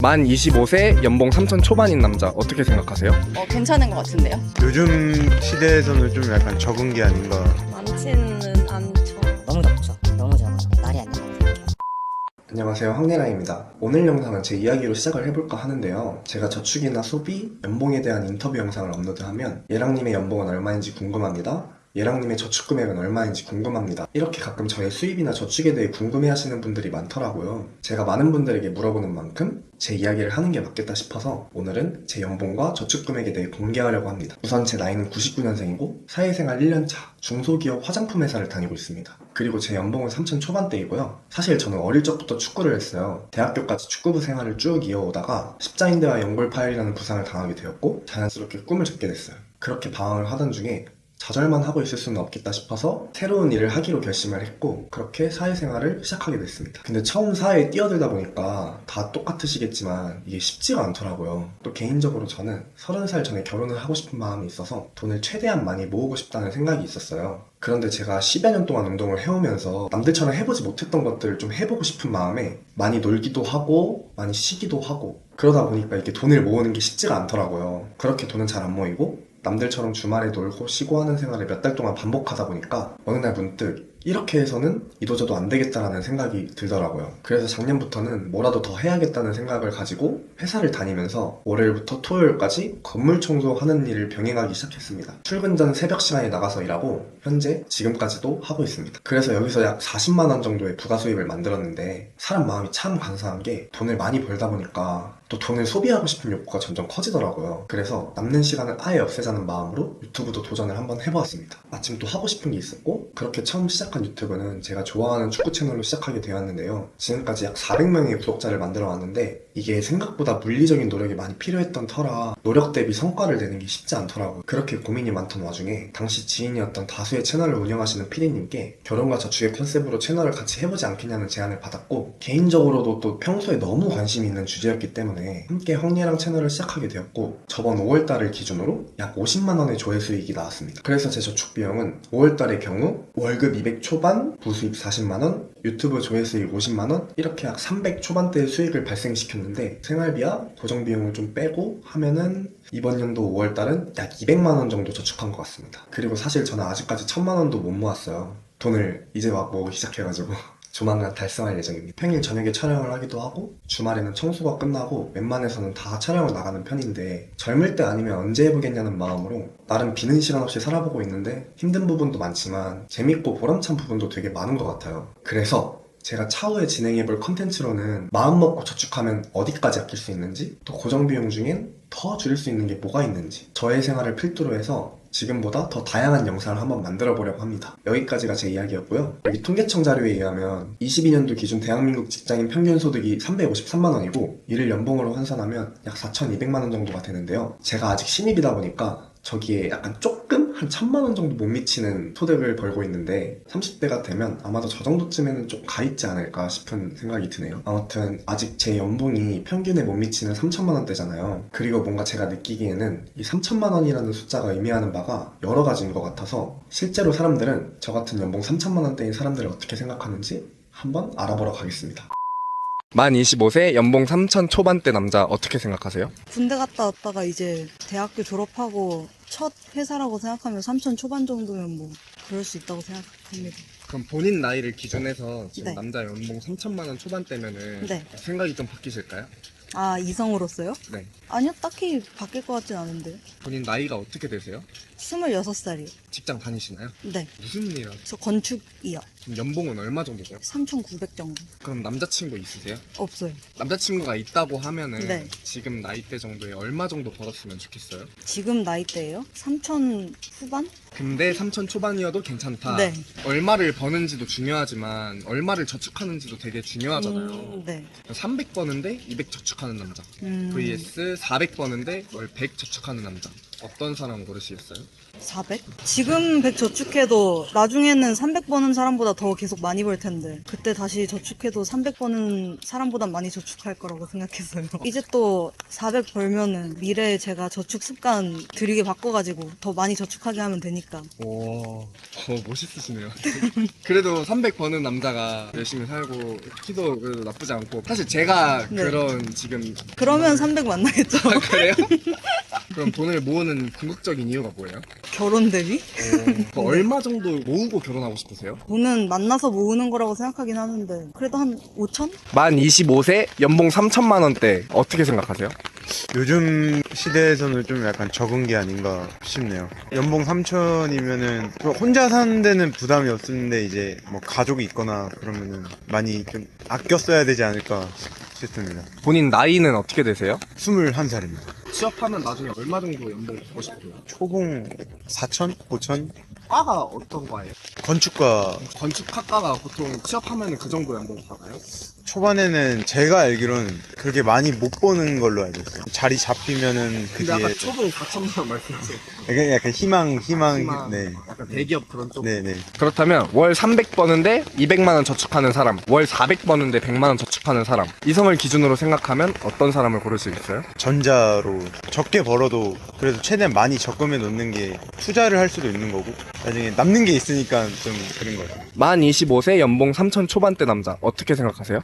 만 25세, 연봉 3천 초반인 남자 어떻게 생각하세요? 괜찮은 것 같은데요? 요즘 시대에서는 좀 약간 적은 게 아닌가. 많지는 않죠. 너무 적죠. 너무 적어요. 말이 안 된다고 생각해요. 안녕하세요, 황래라입니다. 오늘 영상은 제 이야기로 시작을 해볼까 하는데요. 제가 저축이나 소비, 연봉에 대한 인터뷰 영상을 업로드하면 예랑님의 연봉은 얼마인지 궁금합니다. 예랑님의 저축 금액은 얼마인지 궁금합니다. 이렇게 가끔 저의 수입이나 저축에 대해 궁금해하시는 분들이 많더라고요. 제가 많은 분들에게 물어보는 만큼 제 이야기를 하는 게 맞겠다 싶어서 오늘은 제 연봉과 저축 금액에 대해 공개하려고 합니다. 우선 제 나이는 99년생이고 사회생활 1년차, 중소기업 화장품 회사를 다니고 있습니다. 그리고 제 연봉은 3천 초반대이고요. 사실 저는 어릴 적부터 축구를 했어요. 대학교까지 축구부 생활을 쭉 이어오다가 십자인대와 연골파열이라는 부상을 당하게 되었고 자연스럽게 꿈을 접게 됐어요. 그렇게 방황을 하던 중에 좌절만 하고 있을 수는 없겠다 싶어서 새로운 일을 하기로 결심을 했고 그렇게 사회생활을 시작하게 됐습니다. 근데 처음 사회에 뛰어들다 보니까 다 똑같으시겠지만 이게 쉽지가 않더라고요. 또 개인적으로 저는 30살 전에 결혼을 하고 싶은 마음이 있어서 돈을 최대한 많이 모으고 싶다는 생각이 있었어요. 그런데 제가 10여 년 동안 운동을 해오면서 남들처럼 해보지 못했던 것들을 좀 해보고 싶은 마음에 많이 놀기도 하고 많이 쉬기도 하고 그러다 보니까 이렇게 돈을 모으는 게 쉽지가 않더라고요. 그렇게 돈은 잘 안 모이고 남들처럼 주말에 놀고 쉬고 하는 생활을 몇 달 동안 반복하다 보니까 어느 날 문득 이렇게 해서는 이도저도 안 되겠다라는 생각이 들더라고요. 그래서 작년부터는 뭐라도 더 해야겠다는 생각을 가지고 회사를 다니면서 월요일부터 토요일까지 건물 청소하는 일을 병행하기 시작했습니다. 출근 전 새벽 시간에 나가서 일하고 현재 지금까지도 하고 있습니다. 그래서 여기서 약 40만 원 정도의 부가 수입을 만들었는데 사람 마음이 참 간사한 게 돈을 많이 벌다 보니까 또 돈을 소비하고 싶은 욕구가 점점 커지더라고요. 그래서 남는 시간을 아예 없애자는 마음으로 유튜브도 도전을 한번 해보았습니다. 마침 또 하고 싶은 게 있었고 그렇게 처음 시작한 유튜브는 제가 좋아하는 축구 채널로 시작하게 되었는데요. 지금까지 약 400명의 구독자를 만들어 왔는데 이게 생각보다 물리적인 노력이 많이 필요했던 터라 노력 대비 성과를 내는 게 쉽지 않더라고요. 그렇게 고민이 많던 와중에 당시 지인이었던 다수의 채널을 운영하시는 피디님께 결혼과 저축의 컨셉으로 채널을 같이 해보지 않겠냐는 제안을 받았고 개인적으로도 또 평소에 너무 관심이 있는 주제였기 때문에 함께 황리랑 채널을 시작하게 되었고 저번 5월달을 기준으로 약 50만원의 조회수익이 나왔습니다. 그래서 제 저축 비용은 5월달의 경우 월급 200 초반, 부수입 40만원, 유튜브 조회수익 50만원 이렇게 약 300 초반대의 수익을 발생시켰는데 생활비와 고정비용을 좀 빼고 하면은 이번 연도 5월달은 약 200만원 정도 저축한 것 같습니다. 그리고 사실 저는 아직까지 1000만원도 못 모았어요. 돈을 이제 막 모으기 시작해가지고 조만간 달성할 예정입니다. 평일 저녁에 촬영을 하기도 하고 주말에는 청소가 끝나고 웬만해서는 다 촬영을 나가는 편인데 젊을 때 아니면 언제 해보겠냐는 마음으로 나름 비는 시간 없이 살아보고 있는데 힘든 부분도 많지만 재밌고 보람찬 부분도 되게 많은 것 같아요. 그래서 제가 차후에 진행해볼 컨텐츠로는 마음먹고 저축하면 어디까지 아낄 수 있는지 또 고정비용 중엔 더 줄일 수 있는 게 뭐가 있는지 저의 생활을 필두로 해서 지금보다 더 다양한 영상을 한번 만들어 보려고 합니다. 여기까지가 제 이야기였고요. 여기 통계청 자료에 의하면 22년도 기준 대한민국 직장인 평균 소득이 353만원이고 이를 연봉으로 환산하면 약 4,200만원 정도가 되는데요. 제가 아직 신입이다 보니까 저기에 약간 조금 한 1000만원 정도 못 미치는 소득을 벌고 있는데 30대가 되면 아마도 저 정도쯤에는 좀 가있지 않을까 싶은 생각이 드네요. 아무튼 아직 제 연봉이 평균에 못 미치는 3천만원대잖아요. 그리고 뭔가 제가 느끼기에는 이 3천만원이라는 숫자가 의미하는 바가 여러 가지인 것 같아서 실제로 사람들은 저 같은 연봉 3천만원대인 사람들을 어떻게 생각하는지 한번 알아보러 가겠습니다. 만 25세, 연봉 3천 초반대 남자 어떻게 생각하세요? 군대 갔다 왔다가 이제 대학교 졸업하고 첫 회사라고 생각하면 3천 초반 정도면 뭐 그럴 수 있다고 생각합니다. 그럼 본인 나이를 기준해서 지금 네. 남자 연봉 3천만원 초반대면은 네. 생각이 좀 바뀌실까요? 아, 이성으로서요? 네. 아니요, 딱히 바뀔 것 같진 않은데. 본인 나이가 어떻게 되세요? 26살이요. 직장 다니시나요? 네. 무슨 일 하세요? 저 건축이요. 그럼 연봉은 얼마 정도 돼요? 3,900 정도. 그럼 남자친구 있으세요? 없어요. 남자친구가 있다고 하면은 네. 지금 나이대 정도에 얼마 정도 벌었으면 좋겠어요? 지금 나이대예요? 3천 후반? 근데 3천 초반이어도 괜찮다. 네. 얼마를 버는지도 중요하지만 얼마를 저축하는지도 되게 중요하잖아요. 네. 300 버는데 200 저축하는 남자 음. vs 400 버는데 월 100 저축하는 남자 어떤 사람 고르시겠어요? 400? 지금 100 저축해도 나중에는 300 버는 사람보다 더 계속 많이 벌 텐데 그때 다시 저축해도 300 버는 사람보다 많이 저축할 거라고 생각했어요. 이제 또 400 벌면은 미래에 제가 저축 습관 들이게 바꿔가지고 더 많이 저축하게 하면 되니까. 오, 멋있으시네요. 그래도 300 버는 남자가 열심히 살고 키도 그래도 나쁘지 않고 사실 제가 네. 그런 지금 그러면 300 만나겠죠. 그래요? 그럼 돈을 모으는 궁극적인 이유가 뭐예요? 결혼 대비? 얼마 정도 모으고 결혼하고 싶으세요? 돈은 만나서 모으는 거라고 생각하긴 하는데 그래도 한 5천? 만 25세 연봉 3천만 원대 어떻게 생각하세요? 요즘 시대에서는 좀 약간 적은 게 아닌가 싶네요. 연봉 3천이면은 혼자 사는 데는 부담이 없는데 이제 뭐 가족이 있거나 그러면은 많이 좀 아껴 써야 되지 않을까 싶습니다. 본인 나이는 어떻게 되세요? 21살입니다. 취업하면 나중에 얼마 정도 연봉 받고 싶어요? 초봉 4천? 5천? 과가 어떤 과예요? 건축과 건축학과가 보통 취업하면 그 정도 연봉 받아요? 초반에는 제가 알기로는 그렇게 많이 못 버는 걸로 알고 있어요. 자리 잡히면은 그 근데 아까 뒤에 초봉 4천만 원 말씀하세요. 약간 희망, 네. 약간 대기업 그런 쪽. 네네. 그렇다면 월 300 버는데 200만 원 저축하는 사람, 월 400 버는데 100만 원 저축하는 사람, 이성을 기준으로 생각하면 어떤 사람을 고를 수 있어요? 전자로 적게 벌어도 그래도 최대한 많이 적금에 놓는 게 투자를 할 수도 있는 거고 나중에 남는 게 있으니까 좀 그런 거 같아요. 만 25세 연봉 3천 초반대 남자 어떻게 생각하세요?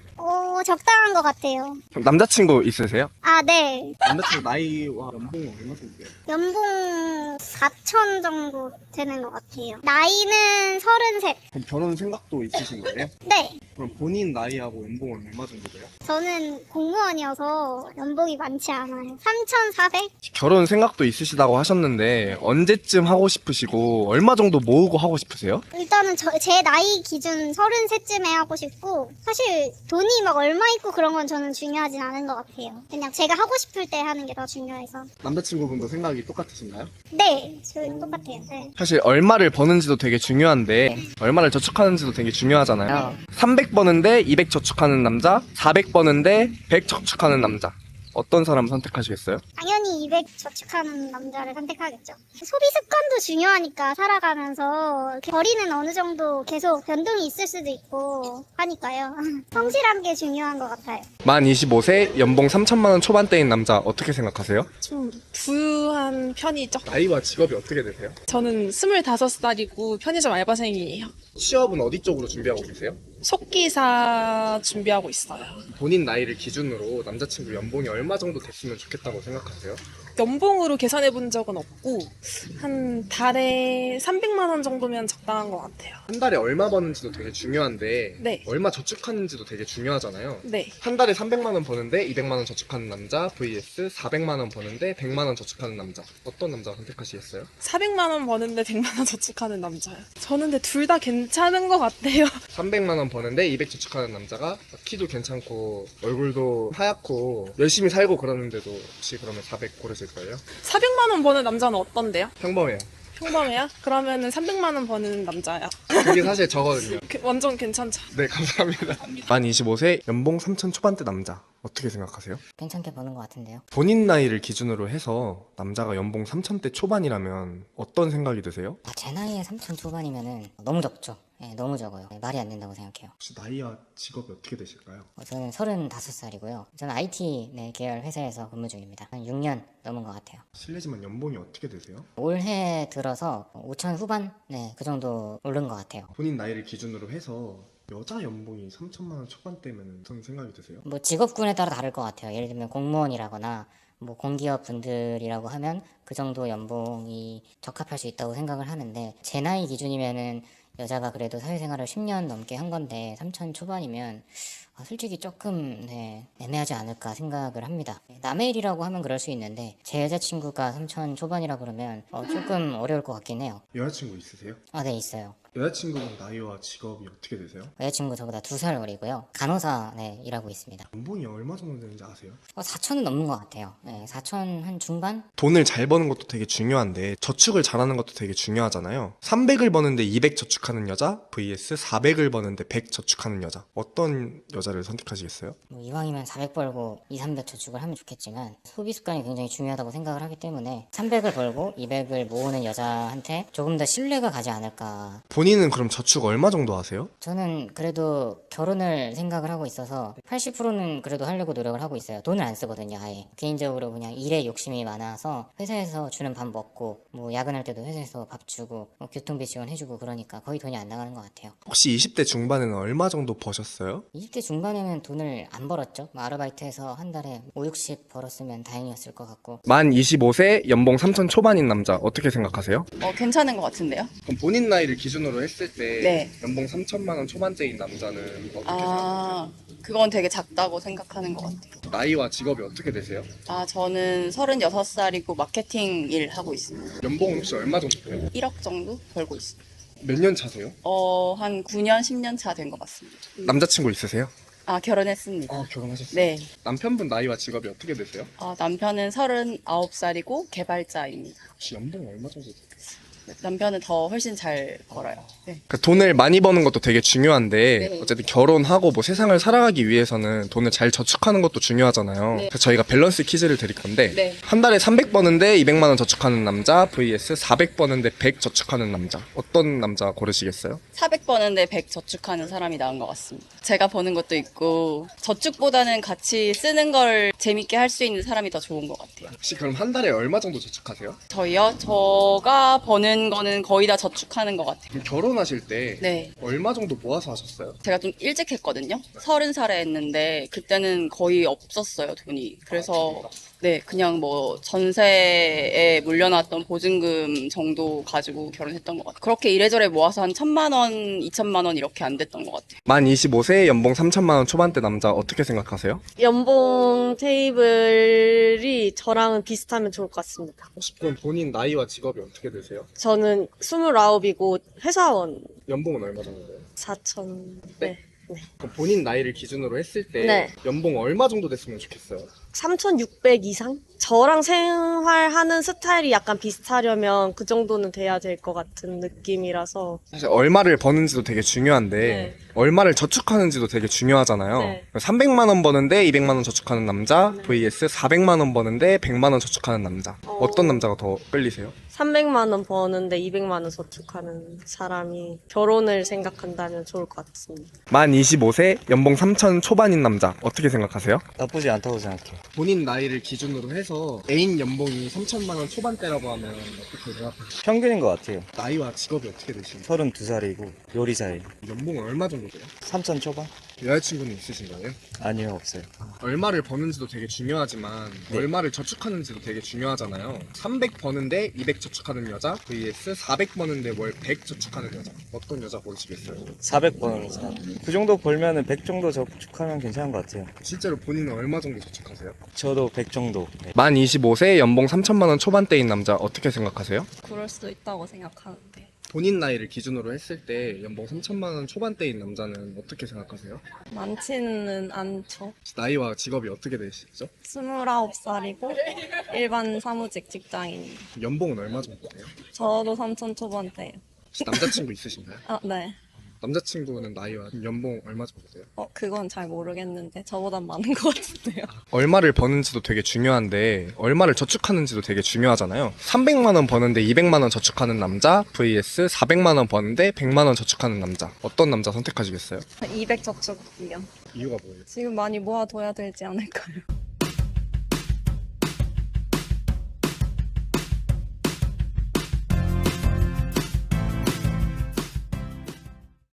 적당한 것 같아요. 남자친구 있으세요? 아, 네. 남자친구 나이와 연봉은 얼마 정도 돼요? 연봉 4천 정도 되는 것 같아요. 나이는 33. 그럼 결혼 생각도 있으신 거예요? 네. 그럼 본인 나이하고 연봉은 얼마 정도 돼요? 저는 공무원이어서 연봉이 많지 않아요. 3,400? 결혼 생각도 있으시다고 하셨는데 언제쯤 하고 싶으시고 얼마 정도 모으고 하고 싶으세요? 일단은 제 나이 기준 33쯤에 하고 싶고, 사실 돈이 막 얼마 있고 그런 건 저는 중요하진 않은 것 같아요. 그냥 제가 하고 싶을 때 하는 게 더 중요해서. 남자친구분도 생각이 똑같으신가요? 네, 저희 똑같아요. 네. 사실 얼마를 버는지도 되게 중요한데 얼마를 저축하는지도 되게 중요하잖아요. 300 버는데 200 저축하는 남자, 400 버는데 100 저축하는 남자. 어떤 사람 선택하시겠어요? 당연히 200 저축하는 남자를 선택하겠죠. 소비 습관도 중요하니까 살아가면서 벌이는 어느 정도 계속 변동이 있을 수도 있고 하니까요. 성실한 게 중요한 것 같아요. 만 25세 연봉 3천만 원 초반대인 남자 어떻게 생각하세요? 좀 부유한 편이죠. 나이와 직업이 어떻게 되세요? 저는 25살이고 편의점 알바생이에요. 취업은 어디 쪽으로 준비하고 계세요? 속기사 준비하고 있어요. 본인 나이를 기준으로 남자친구 연봉이 얼마 정도 됐으면 좋겠다고 생각하세요? 연봉으로 계산해 본 적은 없고 한 달에 300만 원 정도면 적당한 것 같아요. 한 달에 얼마 버는지도 되게 중요한데 네. 얼마 저축하는지도 되게 중요하잖아요. 네. 한 달에 300만 원 버는데 200만 원 저축하는 남자 vs 400만 원 버는데 100만 원 저축하는 남자. 어떤 남자 선택하시겠어요? 400만 원 버는데 100만 원 저축하는 남자요. 저는 근데 둘 다 괜찮은 것 같아요. 300만 원 버는데 200 저축하는 남자가 키도 괜찮고 얼굴도 하얗고 열심히 살고 그러는데도 혹시 그러면 400 고르실까요? 400만 원 버는 남자는 어떤데요? 평범해요. 평범해요? 그러면은 300만 원 버는 남자요. 그게 사실 저거든요. 완전 괜찮죠. 네, 감사합니다. 만 25세 연봉 3천 초반대 남자 어떻게 생각하세요? 괜찮게 버는 것 같은데요. 본인 나이를 기준으로 해서 남자가 연봉 3천대 초반이라면 어떤 생각이 드세요? 제 나이에 3천 초반이면은 너무 적죠. 네, 너무 적어요. 네, 말이 안 된다고 생각해요. 혹시 나이와 직업이 어떻게 되실까요? 저는 35살이고요. 저는 IT 계열 회사에서 근무 중입니다. 한 6년 넘은 것 같아요. 실례지만 연봉이 어떻게 되세요? 올해 들어서 5천 후반? 네, 그 정도 오른 것 같아요. 본인 나이를 기준으로 해서 여자 연봉이 3천만 원 초반대면 어떤 생각이 드세요? 뭐 직업군에 따라 다를 것 같아요. 예를 들면 공무원이라거나 뭐 공기업 분들이라고 하면 그 정도 연봉이 적합할 수 있다고 생각을 하는데 제 나이 기준이면은 여자가 그래도 사회생활을 10년 넘게 한 건데 3천 초반이면 솔직히 조금 애매하지 않을까 생각을 합니다. 남의 일이라고 하면 그럴 수 있는데 제 여자친구가 3천 초반이라 그러면 조금 어려울 것 같긴 해요. 여자친구 있으세요? 네, 있어요. 여자친구분 나이와 직업이 어떻게 되세요? 여자친구 저보다 2살 어리고요. 간호사 네, 일하고 있습니다. 연봉이 얼마 정도 되는지 아세요? 4천은 넘는 것 같아요. 네, 4천 한 중반? 돈을 잘 버는 것도 되게 중요한데 저축을 잘하는 것도 되게 중요하잖아요. 300을 버는데 200 저축하는 여자 vs 400을 버는데 100 저축하는 여자. 어떤 여자를 선택하시겠어요? 뭐 이왕이면 400 벌고 2, 300 저축을 하면 좋겠지만 소비 습관이 굉장히 중요하다고 생각을 하기 때문에 300을 벌고 200을 모으는 여자한테 조금 더 신뢰가 가지 않을까. 본인은 그럼 저축 얼마 정도 하세요? 저는 그래도 결혼을 생각을 하고 있어서 80%는 그래도 하려고 노력을 하고 있어요. 돈을 안 쓰거든요, 아예. 개인적으로 그냥 일에 욕심이 많아서 회사에서 주는 밥 먹고 뭐 야근할 때도 회사에서 밥 주고 뭐 교통비 지원해주고 그러니까 거의 돈이 안 나가는 것 같아요. 혹시 20대 중반에는 얼마 정도 버셨어요? 20대 중반에는 돈을 안 벌었죠. 뭐 아르바이트해서 한 달에 5, 60 벌었으면 다행이었을 것 같고. 만 25세 연봉 3천 초반인 남자 어떻게 생각하세요? 괜찮은 것 같은데요? 그럼 본인 나이를 기준으로 했을 때 네. 연봉 3천만 원 초반대인 남자는 어떻게 아, 그건 되게 작다고 생각하는 것 같아요. 생각해요? 나이와 직업이 어떻게 되세요? 저는 36살이고 마케팅 일 하고 있습니다. 연봉은 혹시 얼마 정도 돼요? 1억 정도 벌고 있어요. 몇 년 차세요? 한 9년, 10년 차 된 것 같습니다. 남자친구 있으세요? 결혼했습니다. 결혼하셨어요? 네. 남편분 나이와 직업이 어떻게 되세요? 남편은 39살이고 개발자입니다. 혹시 연봉 얼마 정도 돼요? 남편은 더 훨씬 잘 벌어요. 네. 그러니까 돈을 많이 버는 것도 되게 중요한데 네. 어쨌든 결혼하고 뭐 세상을 살아가기 위해서는 돈을 잘 저축하는 것도 중요하잖아요. 네. 그래서 저희가 밸런스 퀴즈를 드릴 건데 네. 한 달에 300 버는데 200만 원 저축하는 남자 vs 400 버는데 100 저축하는 남자. 어떤 남자 고르시겠어요? 400 버는데 100 저축하는 사람이 나은 것 같습니다. 제가 버는 것도 있고 저축보다는 같이 쓰는 걸 재밌게 할 수 있는 사람이 더 좋은 것 같아요. 혹시 그럼 한 달에 얼마 정도 저축하세요? 저희요? 저가 버는 거는 거의 다 저축하는 것 같아요. 그럼 결혼하실 때 네. 얼마 정도 모아서 하셨어요? 제가 좀 일찍 했거든요. 30살에 했는데 그때는 거의 없었어요, 돈이. 그래서 네, 그냥 뭐 전세에 물려놨던 보증금 정도 가지고 결혼했던 것 같아요. 그렇게 이래저래 모아서 한 1,000만 원, 2,000만 원 이렇게 안 됐던 것 같아요. 만 25세 연봉 3천만 원 초반대 남자 어떻게 생각하세요? 연봉 테이블이 저랑은 비슷하면 좋을 것 같습니다. 혹시 그럼 본인 나이와 직업이 어떻게 되세요? 저는 29이고 회사원 연봉은 얼마 정도 돼요? 4천. 네. 네. 그럼 본인 나이를 기준으로 했을 때 네. 연봉 얼마 정도 됐으면 좋겠어요? 3,600 이상? 저랑 생활하는 스타일이 약간 비슷하려면 그 정도는 돼야 될 것 같은 느낌이라서. 사실 얼마를 버는지도 되게 중요한데 네. 얼마를 저축하는지도 되게 중요하잖아요. 네. 300만 원 버는데 200만 원 저축하는 남자 vs 400만 원 버는데 100만 원 저축하는 남자. 어떤 남자가 더 끌리세요? 300만 원 버는데 200만 원 저축하는 사람이 결혼을 생각한다면 좋을 것 같습니다. 만 25세 연봉 3천 초반인 남자 어떻게 생각하세요? 나쁘지 않다고 생각해. 본인 나이를 기준으로 해서 애인 연봉이 3천만 원 초반대라고 하면 어떻게 생각하세요? 평균인 것 같아요. 나이와 직업이 어떻게 되시나요? 32살이고 요리사예요. 연봉은 얼마 정도 돼요? 3천 초반? 여자친구는 있으신가요? 아니요, 없어요. 얼마를 버는지도 되게 중요하지만 네. 얼마를 저축하는지도 되게 중요하잖아요. 300 버는데 200 저축하는 여자 vs 400 버는데 월 100 저축하는 여자. 어떤 여자 고르시겠어요? 400 버는 사람. 그 정도 벌면은 100 정도 저축하면 괜찮은 것 같아요. 실제로 본인은 얼마 정도 저축하세요? 저도 100 정도. 네. 만 25세 연봉 3천만 원 초반대인 남자 어떻게 생각하세요? 그럴 수도 있다고 생각하는데. 본인 나이를 기준으로 했을 때 연봉 3천만 원 초반대인 남자는 어떻게 생각하세요? 많지는 않죠. 나이와 직업이 어떻게 되시죠? 29살이고 일반 사무직 직장인. 연봉은 얼마 정도 돼요? 저도 3천 초반대예요. 혹시 남자친구 있으신가요? 네. 남자친구는 나이와 연봉 얼마 정도 돼요? 그건 잘 모르겠는데 저보단 많은 것 같은데요. 얼마를 버는지도 되게 중요한데 얼마를 저축하는지도 되게 중요하잖아요. 300만 원 버는데 200만 원 저축하는 남자 vs 400만 원 버는데 100만 원 저축하는 남자. 어떤 남자 선택하시겠어요? 200 저축이요. 이유가 뭐예요? 지금 많이 모아둬야 되지 않을까요?